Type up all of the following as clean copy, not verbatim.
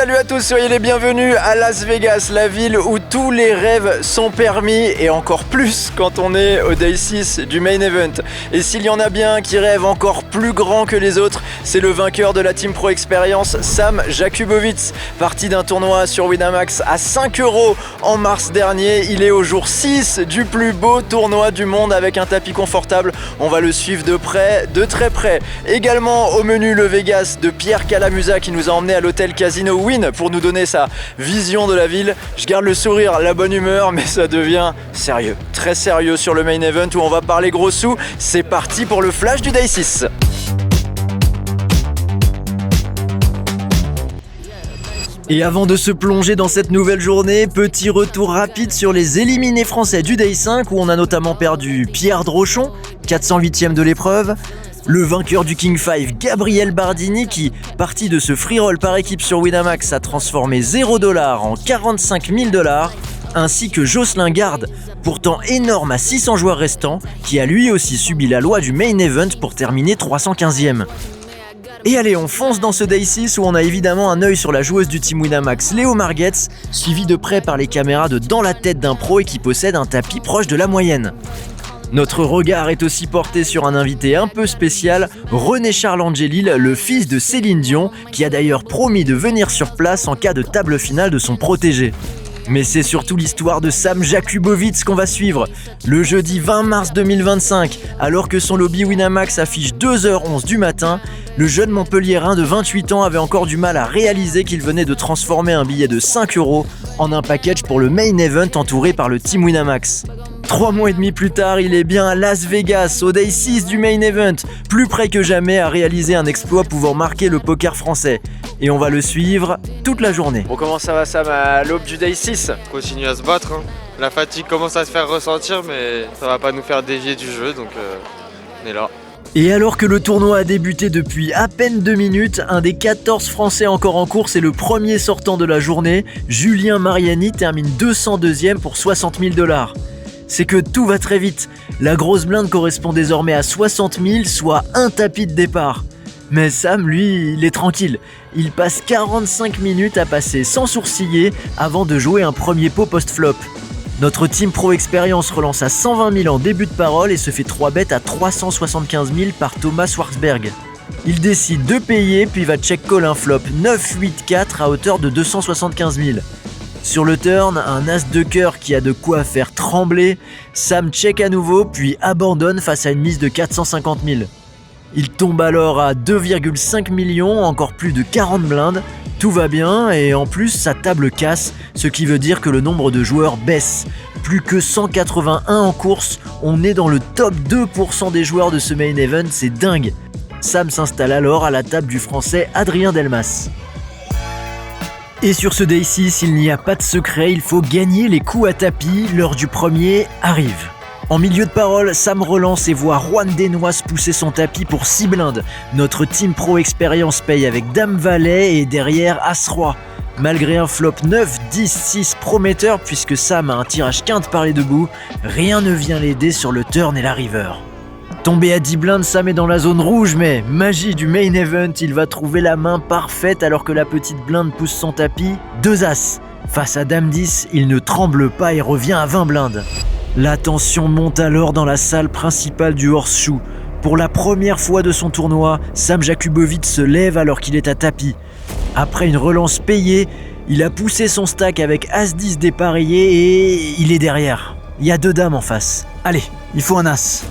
Salut à tous, soyez les bienvenus à Las Vegas, la ville où tous les rêves sont permis et encore plus quand on est au Day 6 du Main Event. Et s'il y en a bien qui rêve encore plus grand que les autres, c'est le vainqueur de la Team Pro Experience, Sam Jakubowicz. Parti d'un tournoi sur Winamax à 5 € en mars dernier, il est au jour 6 du plus beau tournoi du monde avec un tapis confortable. On va le suivre de près, de très près. Également au menu le Vegas de Pierre Calamusa qui nous a emmené à l'hôtel Casino Wynn pour nous donner sa vision de la ville. Je garde le sourire, la bonne humeur, mais ça devient sérieux, très sérieux sur le Main Event où on va parler gros sous. C'est parti pour le flash du Day 6. Et avant de se plonger dans cette nouvelle journée, petit retour rapide sur les éliminés français du Day 5 où on a notamment perdu Pierre Drochon, 408e de l'épreuve, le vainqueur du King 5, Gabriel Bardini, qui, parti de ce free roll par équipe sur Winamax, a transformé 0 $ en 45 000 $, ainsi que Jocelyn Garde, pourtant énorme à 600 joueurs restants, qui a lui aussi subi la loi du Main Event pour terminer 315e. Et allez, on fonce dans ce Day 6 où on a évidemment un œil sur la joueuse du Team Winamax, Léo Margetts, suivie de près par les caméras de Dans la tête d'un pro et qui possède un tapis proche de la moyenne. Notre regard est aussi porté sur un invité un peu spécial, René-Charles Angelil, le fils de Céline Dion, qui a d'ailleurs promis de venir sur place en cas de table finale de son protégé. Mais c'est surtout l'histoire de Sam Jakubowicz qu'on va suivre. Le jeudi 20 mars 2025, alors que son lobby Winamax affiche 2h11 du matin, le jeune Montpelliérain de 28 ans avait encore du mal à réaliser qu'il venait de transformer un billet de 5 € en un package pour le Main Event entouré par le Team Winamax. 3 mois et demi plus tard, il est bien à Las Vegas, au Day 6 du Main Event, plus près que jamais à réaliser un exploit pouvant marquer le poker français. Et on va le suivre toute la journée. Bon, comment ça va Sam à l'aube du Day 6 ? Continue à se battre, hein. La fatigue commence à se faire ressentir, mais ça va pas nous faire dévier du jeu, donc on est là. Et alors que le tournoi a débuté depuis à peine 2 minutes, un des 14 Français encore en course est le premier sortant de la journée. Julien Mariani termine 202e pour 60 000 $. C'est que tout va très vite. La grosse blinde correspond désormais à 60 000, soit un tapis de départ. Mais Sam, lui, il est tranquille. Il passe 45 minutes à passer sans sourciller avant de jouer un premier pot post-flop. Notre Team Pro Experience relance à 120 000 en début de parole et se fait 3 bêtes à 375 000 par Thomas Schwarzberg. Il décide de payer puis va check-call un flop 9-8-4 à hauteur de 275 000. Sur le turn, un as de cœur qui a de quoi faire trembler, Sam check à nouveau puis abandonne face à une mise de 450 000. Il tombe alors à 2,5 millions, encore plus de 40 blindes. Tout va bien et en plus sa table casse, ce qui veut dire que le nombre de joueurs baisse. Plus que 181 en course, on est dans le top 2% des joueurs de ce Main Event, c'est dingue. Sam s'installe alors à la table du français Adrien Delmas. Et sur ce Day 6, il n'y a pas de secret, il faut gagner les coups à tapis, l'heure du premier arrive. En milieu de parole, Sam relance et voit Juan Desnoise pousser son tapis pour 6 blindes. Notre Team Pro Experience paye avec Dame Valet et derrière As-Roi. Malgré un flop 9, 10, 6 prometteur puisque Sam a un tirage quinte par les deux bouts, rien ne vient l'aider sur le turn et la river. Tombé à 10 blindes, Sam est dans la zone rouge, mais magie du Main Event, il va trouver la main parfaite alors que la petite blinde pousse son tapis. 2 As. Face à Dame 10, il ne tremble pas et revient à 20 blindes. La tension monte alors dans la salle principale du Horseshoe. Pour la première fois de son tournoi, Sam Jakubowicz se lève alors qu'il est à tapis. Après une relance payée, il a poussé son stack avec As-10 dépareillé et il est derrière. Il y a 2 dames en face. Allez, il faut un As.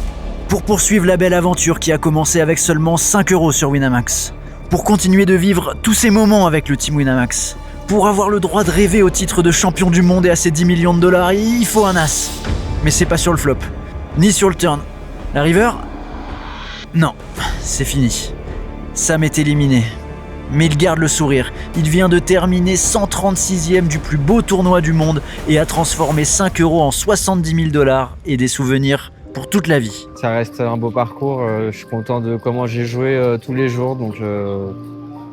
Pour poursuivre la belle aventure qui a commencé avec seulement 5 € sur Winamax. Pour continuer de vivre tous ces moments avec le Team Winamax. Pour avoir le droit de rêver au titre de champion du monde et à ses 10 millions de $, il faut un As. Mais c'est pas sur le flop, ni sur le turn. La river ? Non, c'est fini. Sam est éliminé. Mais il garde le sourire. Il vient de terminer 136e du plus beau tournoi du monde et a transformé 5 € en 70 000 $ et des souvenirs pour toute la vie. Ça reste un beau parcours, je suis content de comment j'ai joué tous les jours, donc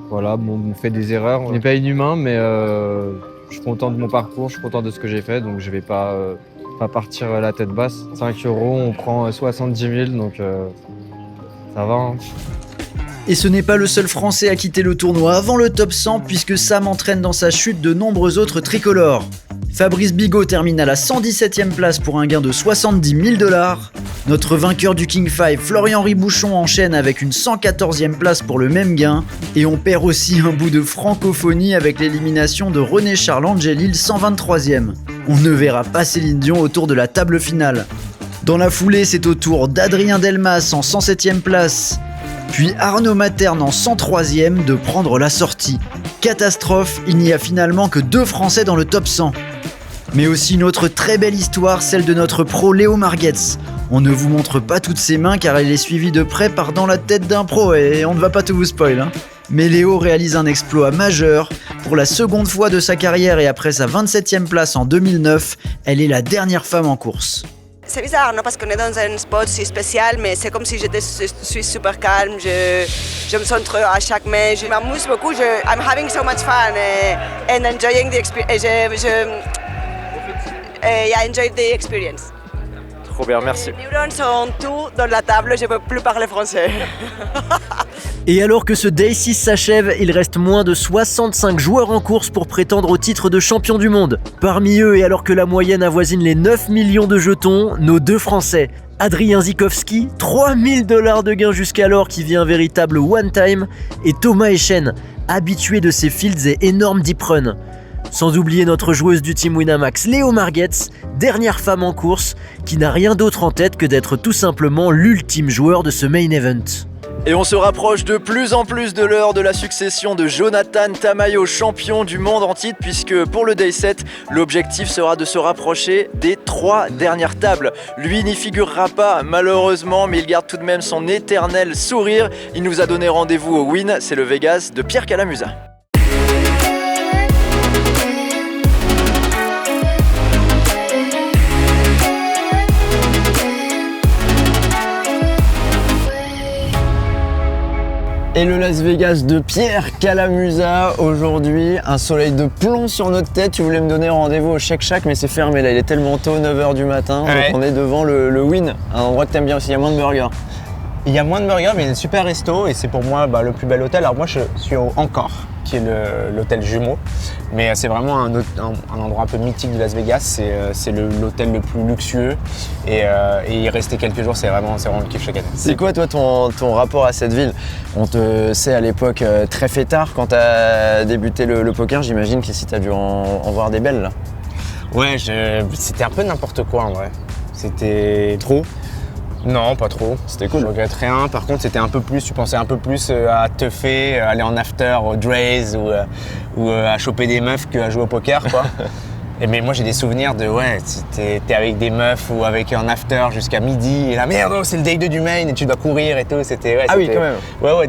voilà, bon, on fait des erreurs. On n'est pas inhumain, mais je suis content de mon parcours, je suis content de ce que j'ai fait, donc je vais pas partir la tête basse. 5 €, on prend 70 000, donc ça va. Hein. Et ce n'est pas le seul Français à quitter le tournoi avant le top 100 puisque Sam entraîne dans sa chute de nombreux autres tricolores. Fabrice Bigot termine à la 117e place pour un gain de 70 000 $. Notre vainqueur du King 5, Florian Ribouchon, enchaîne avec une 114e place pour le même gain. Et on perd aussi un bout de francophonie avec l'élimination de René Charles Angelil, 123e. On ne verra pas Céline Dion autour de la table finale. Dans la foulée, c'est au tour d'Adrien Delmas en 107e place, puis Arnaud Materne en 103e de prendre la sortie. Catastrophe, il n'y a finalement que 2 Français dans le top 100. Mais aussi une autre très belle histoire, celle de notre pro Léo Marguetz. On ne vous montre pas toutes ses mains car elle est suivie de près par Dans la tête d'un pro et on ne va pas tout vous spoil. Mais Léo réalise un exploit majeur. Pour la seconde fois de sa carrière et après sa 27e place en 2009, elle est la dernière femme en course. C'est bizarre, non? Parce qu'on est dans un spot si spécial, mais c'est comme si je suis super calme, je me centre à chaque main, je m'amuse beaucoup, I'm having so much fun and enjoying the experience. I enjoyed the experience. Trop bien, merci. Les neurones sont tout dans la table, je ne peux plus parler français. Et alors que ce Day 6 s'achève, il reste moins de 65 joueurs en course pour prétendre au titre de champion du monde. Parmi eux, et alors que la moyenne avoisine les 9 millions de jetons, nos 2 Français. Adrien Zikowski, 3 000 $ de gain jusqu'alors qui vit un véritable one-time, et Thomas Echen, habitué de ses fields et énormes deep runs. Sans oublier notre joueuse du team Winamax, Léo Marguetz, dernière femme en course, qui n'a rien d'autre en tête que d'être tout simplement l'ultime joueur de ce main event. Et on se rapproche de plus en plus de l'heure de la succession de Jonathan Tamayo, champion du monde en titre, puisque pour le Day 7, l'objectif sera de se rapprocher des 3 dernières tables. Lui n'y figurera pas malheureusement, mais il garde tout de même son éternel sourire. Il nous a donné rendez-vous au Win, c'est le Vegas de Pierre Calamusa. Et le Las Vegas de Pierre Calamusa, aujourd'hui, un soleil de plomb sur notre tête. Tu voulais me donner rendez-vous au Shake Shack, mais c'est fermé là, il est tellement tôt, 9h du matin. Ouais. Donc on est devant le Win, un endroit que t'aimes bien aussi, il y a moins de burgers. Il y a moins de burgers, mais il y a des super restos et c'est pour moi le plus bel hôtel. Alors moi je suis au Encore, qui est l'hôtel jumeau, mais c'est vraiment un endroit un peu mythique de Las Vegas. C'est l'hôtel le plus luxueux et y rester quelques jours, c'est vraiment le kiff chaque année. C'est quoi toi ton rapport à cette ville? On te sait à l'époque très fêtard quand t'as débuté le poker, j'imagine que si t'as dû en voir des belles là. Ouais, c'était un peu n'importe quoi en vrai. C'était trop. Non, pas trop. C'était cool. Je regrette rien. Par contre, c'était un peu plus, tu pensais un peu plus à teuffer, aller en after au Dre's ou à choper des meufs qu'à jouer au poker, quoi. Mais moi, j'ai des souvenirs de, ouais, t'es avec des meufs ou avec un after jusqu'à midi et là, merde, c'est le day 2 du main et tu dois courir et tout. Ah oui, quand même. Ouais,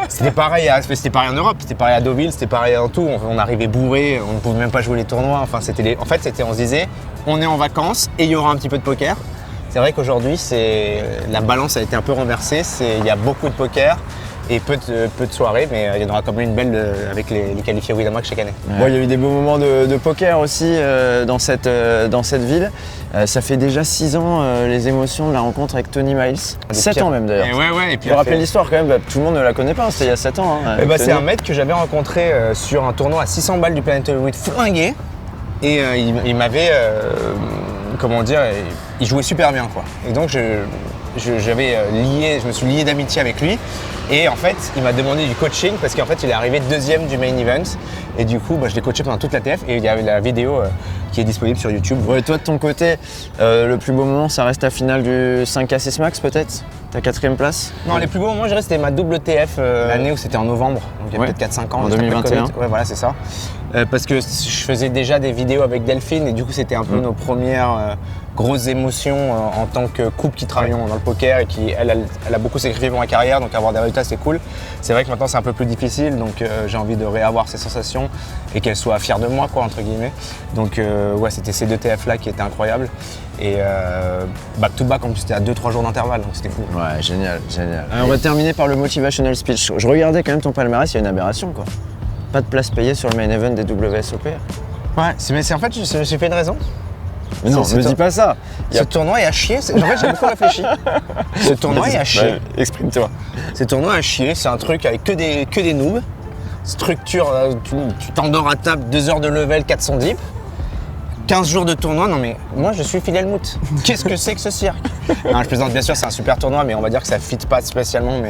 c'était pareil en Europe, c'était pareil à Deauville, c'était pareil en tout. On arrivait bourré, on ne pouvait même pas jouer les tournois. Enfin, on se disait, on est en vacances et il y aura un petit peu de poker. C'est vrai qu'aujourd'hui, la balance a été un peu renversée. Il y a beaucoup de poker et peu de soirées, mais il y en aura quand même une belle avec les qualifiés Winamax chaque année. Ouais. Bon, il y a eu des beaux moments de poker aussi dans cette ville. Ça fait déjà 6 ans les émotions de la rencontre avec Tony Miles. 7 ans même d'ailleurs. Ouais. Et puis tu peux rappeler l'histoire quand même, tout le monde ne la connaît pas, c'était il y a 7 ans. C'est un mec que j'avais rencontré sur un tournoi à 600 balles du Planet Hollywood flingué. Et il m'avait, il jouait super bien quoi. Et donc je me suis lié d'amitié avec lui. Et en fait, il m'a demandé du coaching parce qu'en fait, il est arrivé 2e du main event. Et du coup, je l'ai coaché pendant toute la TF et il y avait la vidéo qui est disponible sur YouTube. Ouais, toi de ton côté, le plus beau moment, ça reste la finale du 5K6 Max peut-être? Ta 4e place? Non, les plus beaux moments, je dirais, c'était ma double TF l'année où c'était en novembre, donc il y a peut-être 4-5 ans. En 2021. Ouais, voilà, c'est ça. Parce que je faisais déjà des vidéos avec Delphine et du coup, c'était un peu nos premières grosses émotions en tant que couple qui travaillons dans le poker et qui, elle a beaucoup sacrifié pour ma carrière, donc avoir des résultats, c'est cool. C'est vrai que maintenant, c'est un peu plus difficile, donc j'ai envie de réavoir ces sensations et qu'elle soit fière de moi, quoi, entre guillemets. Donc, ouais, c'était ces 2 TF-là qui étaient incroyables. Et back-to-back, en plus, c'était à 2-3 jours d'intervalle, donc c'était fou. Ouais, génial. On va terminer par le motivational speech. Je regardais quand même ton palmarès, il y a une aberration, quoi. Pas de place payée sur le main event des WSOP. Ouais, mais en fait, j'ai fait une raison. Mais non, C'est me ça. dis pas ça. Ce tournoi est à chier. En fait, j'ai beaucoup réfléchi. Ce tournoi est à chier. Ouais, exprime-toi. Ce tournoi à chier. C'est un truc avec que des noobs. Structure, tu t'endors à table, 2 heures de level, 400 dips. 15 jours de tournoi, non mais moi je suis Phil Helmut. Qu'est-ce que c'est que ce cirque? Non, je plaisante, bien sûr, c'est un super tournoi, mais on va dire que ça ne fit pas spécialement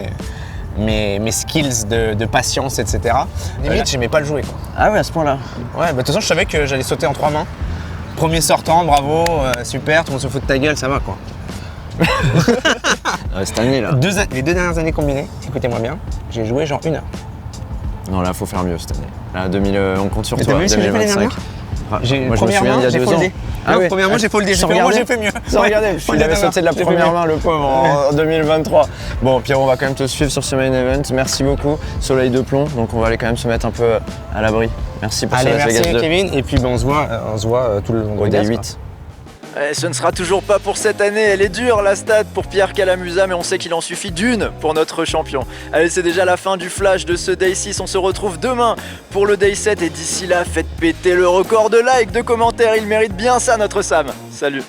mes skills de patience, etc. Limite, j'aimais pas le jouer, quoi. Ah ouais, à ce point-là. Ouais, bah, de toute façon, je savais que j'allais sauter en 3 mains. Premier sortant, bravo, super, tout le monde se fout de ta gueule, ça va, quoi. Cette année là. Les 2 dernières années combinées, écoutez-moi bien, j'ai joué genre 1 heure. Non, là, faut faire mieux cette année. Là, on compte sur Et toi. t'as vu ce que j'ai fait l'année 2025. dernière? Moi, je me souviens il y a 2 ans. Ah ouais. Premièrement, j'ai foldé. Sans Moi, regarder. j'ai fait mieux. Sans regarder. Ouais, Il avait sauté de la j'ai fait première mieux. main, le pauvre, en 2023. Bon, Pierrot, on va quand même te suivre sur ce main event. Merci beaucoup. Soleil de plomb, donc on va aller quand même se mettre un peu à l'abri. Merci pour ce Allez, Las merci Vegas 2. Kevin. Et puis, ben, on se voit tout le long Au de day 8. Ce ne sera toujours pas pour cette année, elle est dure la stat pour Pierre Calamusa, mais on sait qu'il en suffit d'une pour notre champion. Allez, c'est déjà la fin du flash de ce Day 6, on se retrouve demain pour le Day 7 et d'ici là, faites péter le record de likes, de commentaires, il mérite bien ça notre Sam. Salut.